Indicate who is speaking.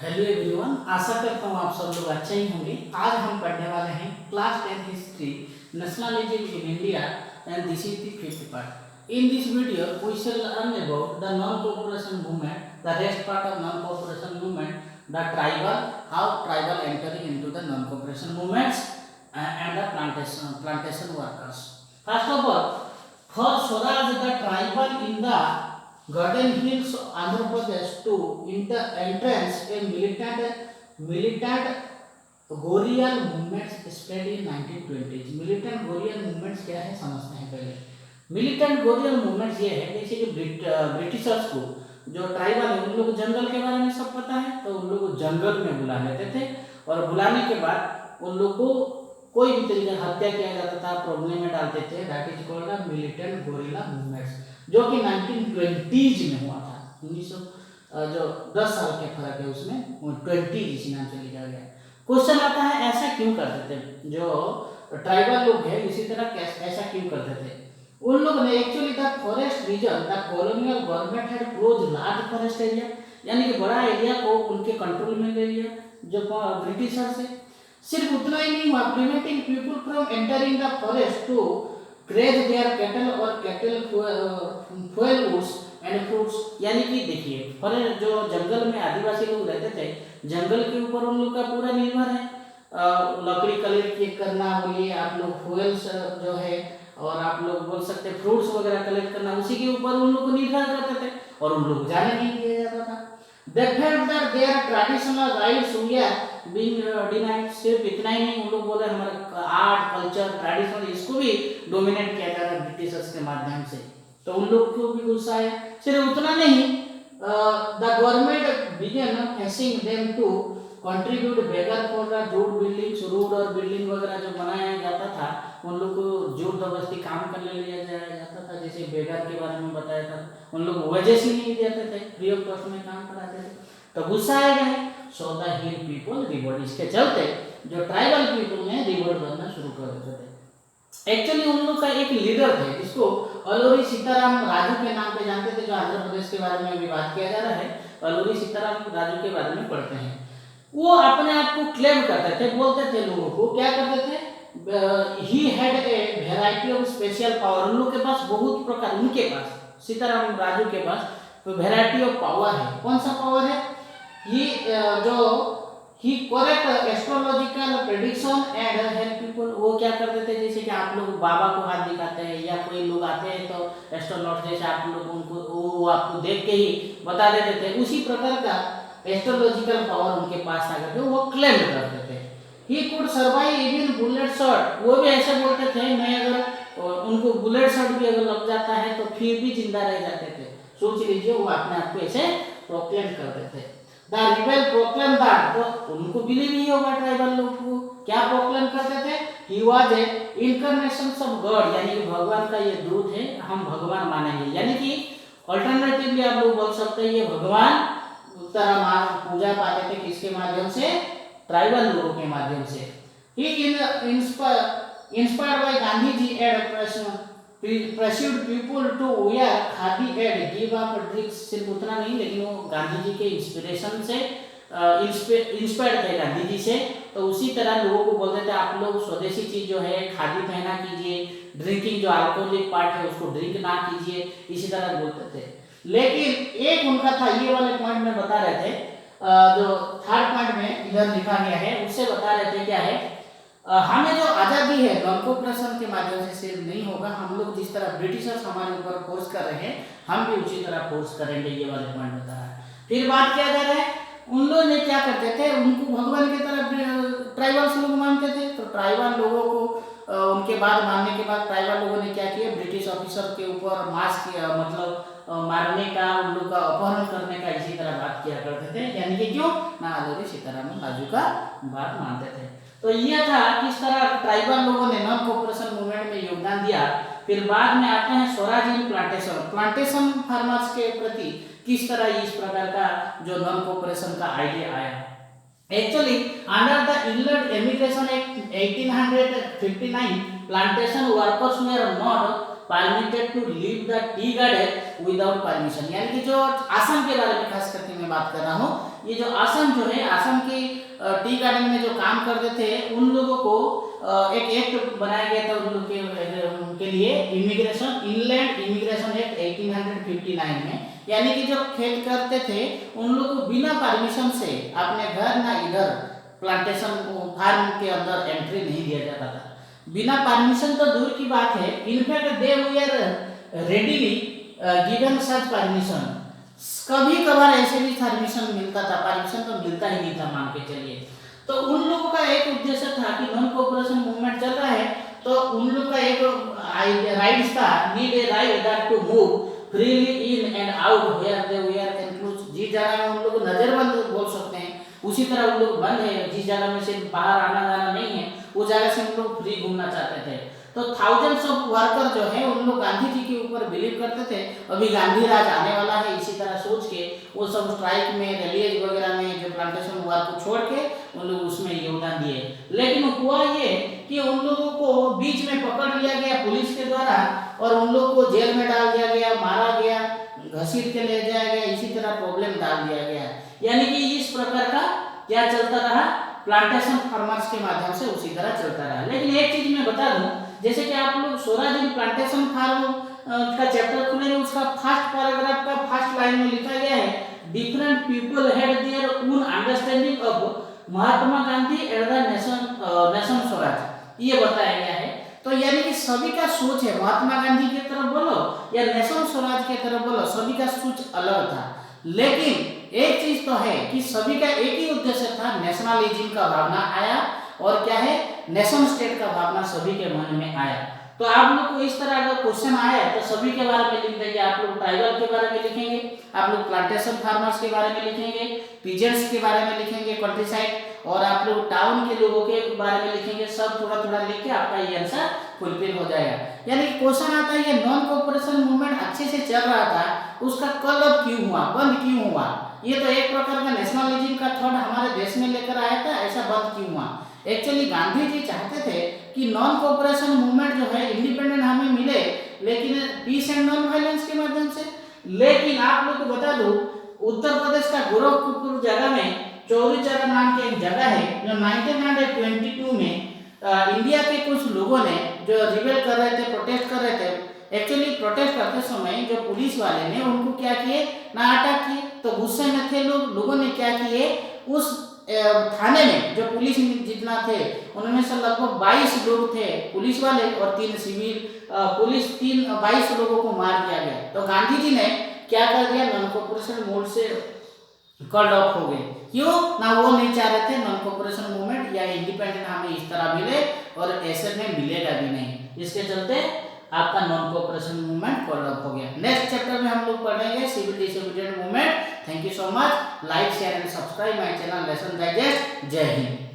Speaker 1: Hello everyone, आशा करता हूँ आप सब लोग अच्छे ही होंगे। आज हम पढ़ने वाले हैं class 10 history nationalism in India and this is the fifth part. In this video we shall learn about the non cooperation movement, the rest part of non cooperation movement, the tribal, how tribal entering into the non cooperation movements and the plantation workers. First of all, for Swaraj, the tribal in the Garden Hills, Andhra Pradesh, to entrance a militant Gorial movements spread in 1920s. Militant Gorial movements क्या है समझते हैं पहले। Militant गोरियल movements ये है जैसे कि Britishers को जो ट्राइबल है उन लोग को जंगल के बारे में सब पता है, तो उन लोग को जंगल में बुला लेते थे और बुलाने के बाद उन लोग को कोई भी तरीके का हत्या किया जाता था, प्रॉब्लम में डालते थे। That is called the militant gorilla movements, जो कि 1920s में हुआ था। 1900 जो 10 साल के फर्क है उसमें 20 इसी नाम से लिखा गया। क्वेश्चन आता है ऐसा क्यों करते थे जो ट्राइबल लोग हैं, इसी तरह ऐसा क्यों करते थे। उन लोग ने actually the forest region, the colonial government had close large forest area, यानी कि बड़ा एरिया को उनके कंट्रोल में ले लिया जो ब्रिटिशर से। सिर्फ उतना ही नहीं हुआ, preventing people from entering the forest to graze their cattle और cattle fuel woods and fruits. यानी कि देखिए फॉरेस्ट जो जंगल में आदिवासी लोग रहते थे, जंगल के ऊपर उन लोग का पूरा निर्भर है। लकड़ी कलेक्ट करना बोलिए आप लोग, फ्यूल्स जो है, और आप लोग बोल सकते हैं फ्रूट्स वगैरह कलेक्ट करना, उसी के ऊपर उन लोग को निर्भर करते थे और उन लोग जाने नहीं दिया जाता था। They felt that their traditional rights were being denied। सिर्फ इतना ही नहीं, उन लोग बोले हमारा आर्ट कल्चर ट्रेडिशनल इसको भी डोमिनेट किया जा रहा है ब्रिटिशर्स के माध्यम से, तो उन लोग को भी गुस्सा है। सिर्फ उतना नहीं, the government began forcing them to contribute beggar for the road buildings, road और बिल्डिंग वगैरह जो बनाया जाता था उन लोग को जोर जबरदस्ती काम करने लिया जाता था। जैसे बेगर के बारे में बताया था, उन लोग वजह से नहीं देते थे, फ्री ऑफ कॉस्ट में काम कराते थे, तो गुस्सा आएगा है। So the hill people revolt, इसके चलते जो ट्राइबल पीपल ने रिवोल्ट करना शुरू कर देते थे। एक्चुअली उन लोग का एक लीडर थे जिसको अलूरी सीताराम राजू के नाम पे जानते थे, जो आंध्र प्रदेश के बारे में अभी बात किया जा रहा है। अलूरी सीताराम राजू के बारे में पढ़ते हैं। वो अपने आप को क्लेम करते थे, बोलते थे लोगों को, क्या करते थे, he had a variety of special power. उन लोग के पास बहुत प्रकार, उनके पास सीताराम राजू के पास वैरायटी ऑफ पावर है। कौन सा पावर है, ही जो ही correct astrological prediction and help people. वो क्या करते थे, जैसे कि आप लोग बाबा को हाथ दिखाते हैं या कोई लोग आते हैं तो एस्ट्रोलॉट जैसे आप लोग उनको वो आपको देख के ही बता देते थे, उसी प्रकार का एस्ट्रोलॉजिकल पावर उनके पास था करके वो क्लेम करते थे। He could survive even bullet shot, वो भी ऐसे बोलते थे मैं अगर उनको बुलेट शॉट भी अगर लग जाता है तो फिर भी जिंदा रह जाते थे। सोच लीजिए, वो अपने आप को ऐसे प्रोक्लेम करते थे। द रिबेल प्रोक्लेम दैट, तो उनको बिलीव नहीं होगा ट्राइबल लोग को, क्या प्रोक्लेम करते थे, he was a incarnation of God, यानी कि भगवान का ये दूत है, हम भगवान मानेंगे। यानी कि अल्टरनेटिवली आप लोग बोल सकते हैं ये भगवान तरह पूजा पाते थे, किसके माध्यम से, ट्राइबल लोगों के माध्यम से। He inspired by Gandhi ji and pressured people to wear khadi and give up drinks. सिर्फ उतना नहीं, लेकिन वो गांधी जी के इंस्पिरेशन से इंस्पायर्ड थे गांधी जी से, तो उसी तरह लोगों को बोलते थे आप लोग स्वदेशी चीज जो है खादी पहना कीजिए, ड्रिंकिंग जो अल्कोहलिक पार्ट है उसको ड्रिंक ना कीजिए, इसी तरह बोलते थे। लेकिन एक उनका था, ये वाले पॉइंट में बता रहे थे, जो थर्ड पॉइंट में इधर लिखा गया है उससे बता रहे थे क्या है, हमें जो आज़ादी है नॉन कोऑपरेशन के माध्यम से सिर्फ नहीं होगा, हम लोग जिस तरह ब्रिटिशर्स हमारे ऊपर फोर्स कर रहे हैं हम भी उसी तरह फोर्स करेंगे, ये वाले पॉइंट बता रहा है। फिर बात किया जा रहा है, उन लोग ने क्या करते थे, उनको भगवान की तरह ट्राइबल्स लोग मानते थे, तो ट्राइबल लोगों को उनके बाद मानने के बाद ट्राइबल लोगों ने क्या किया, ब्रिटिश ऑफिसर के ऊपर मास किया, मतलब मारने का, उन लोग का अपहरण करने का, इसी तरह बात किया करते थे। यानी कि क्यों ना, अलूरी सीताराम राजू का बात मानते थे। तो यह था किस तरह ट्राइबल लोगों ने नॉन कोऑपरेशन मूवमेंट में योगदान दिया। फिर बाद में आते हैं Swaraj in plantation, plantation farmers के प्रति किस तरह इस प्रकार का जो नॉन कोऑपरेशन का आइडिया आया। Actually under the Inland Emigration Act 1859 plantation workers were not permitted to leave the tea garden without permission. यानी कि जो आसाम के बारे में खास करके मैं बात कर रहा हूँ, ये जो असम जो है, असम की टी गार्डन में जो काम करते थे उन लोगों को एक एक्ट बनाया गया था उन लोग के लिए, इमिग्रेशन इनलैंड इमिग्रेशन एक्ट 1859 में। यानी कि जो खेत करते थे उन लोग को बिना परमिशन से अपने घर ना इधर प्लांटेशन फार्म के अंदर एंट्री नहीं दिया जाता था। बिना परमिशन तो दूर की बात है, in fact they were readily given such permission. कभी कभार ऐसे भी परमिशन मिलता था, परमिशन तो मिलता ही नहीं था मान के चलिए। तो उन लोगों का एक उद्देश्य था कि नॉन कोऑपरेशन मूवमेंट चल रहा है तो उन लोग का एक राइट था, need a right that to move freely in and out where they were enclose. जिस जगह में उन लोग नजरबंद बोल सकते हैं उसी तरह उन लोग बंद है, जिस जगह में से बाहर आना जाना नहीं है उस जगह से उन लोग फ्री घूमना चाहते थे। तो थाउजेंड्स ऑफ वर्कर जो है उन लोग गांधी जी के ऊपर बिलीव करते थे, अभी गांधी राज आने वाला है, इसी तरह सोच के वो सब स्ट्राइक में रैलीज वगैरह में जो प्लांटेशन वर्क को छोड़ के उन लोग उसमें योगदान दिए। लेकिन हुआ ये कि उन लोगों को बीच में पकड़ लिया गया पुलिस के द्वारा और उन लोग को जेल में डाल दिया गया, मारा गया, घसीट के ले जाया गया, इसी तरह प्रॉब्लम डाल दिया गया। यानी कि इस प्रकार का क्या चलता रहा, प्लांटेशन फार्मर्स के माध्यम से उसी तरह चलता रहा। लेकिन एक चीज मैं बता दूं, जैसे कि आप लोग स्वराज प्लांटेशन फार्म का चैप्टर खुलेंगे, उसका फर्स्ट पैराग्राफ का फर्स्ट लाइन में लिखा गया है, different people had their own understanding of Mahatma Gandhi and the nation Swaraj, ये बताया गया है। तो यानी कि सभी का सोच है, महात्मा गांधी की तरफ बोलो या नेशन स्वराज की तरफ बोलो, सभी का सोच अलग था। लेकिन एक चीज तो है कि सभी का एक ही उद्देश्य था, नेशनलिज्म का भावना आया और क्या है, नेशन स्टेट का भावना सभी के मन में आया। तो आप लोग को इस तरह अगर क्वेश्चन आया तो सभी के बारे में लिख देंगे, आप लोग ट्राइबल के बारे में लिखेंगे, आप लोग प्लांटेशन फार्मर्स के बारे में लिखेंगे, पीजेंट्स के बारे में लिखेंगे कंट्री साइड, और आप लोग टाउन के लोगों के बारे में लिखेंगे। सब थोड़ा थोड़ा लिख के आपका ये आंसर फुलफिल हो जाएगा। यानी क्वेश्चन आता है ये नॉन कोऑपरेशन मूवमेंट अच्छे से चल रहा था, उसका कल अब क्यों हुआ, बंद क्यों हुआ? ये तो एक प्रकार का नेशनलिज्म का थॉट हमारे देश में लेकर आया था, ऐसा बंद क्यों हुआ? एक्चुअली गांधी जी चाहते थे कि नॉन कोऑपरेशन मूवमेंट जो है इंडिपेंडेंट हमें मिले, लेकिन पीस एंड नॉन वायलेंस के माध्यम से। लेकिन आप लोग को बता दूं, उत्तर प्रदेश का गोरखपुर जगह में चौरी चौरा नाम की एक जगह है जो 1922 में इंडिया के कुछ लोगों ने जो रिबेल कर रहे थे, प्रोटेस्ट कर रहे थे, एक्चुअली प्रोटेस्ट करते समय जो पुलिस वाले ने उनको क्या किए ना अटैक किए। तो गुस्से में थे लोगों ने क्या किए, उस थाने में जो पुलिस जितना थे उनमें से लगभग 22 लोग थे पुलिस वाले और 3 सिविल पुलिस, 22 लोगों को मार दिया गया। तो गांधी जी ने क्या कर दिया, नॉन कोऑपरेशन मोड से कॉल्ड ऑफ हो गए। क्यों ना, वो नहीं चाह रहे थे नॉन कोऑपरेशन मूवमेंट या इंडिपेंडेंट हमें इस तरह मिले और ऐसे में मिलेगा भी नहीं, इसके चलते आपका non cooperation movement called off हो गया। नेक्स्ट चैप्टर में हम लोग पढ़ेंगे civil disobedient movement. Thank you so much, like share and subscribe my channel Lesson Digest. जय हिंद।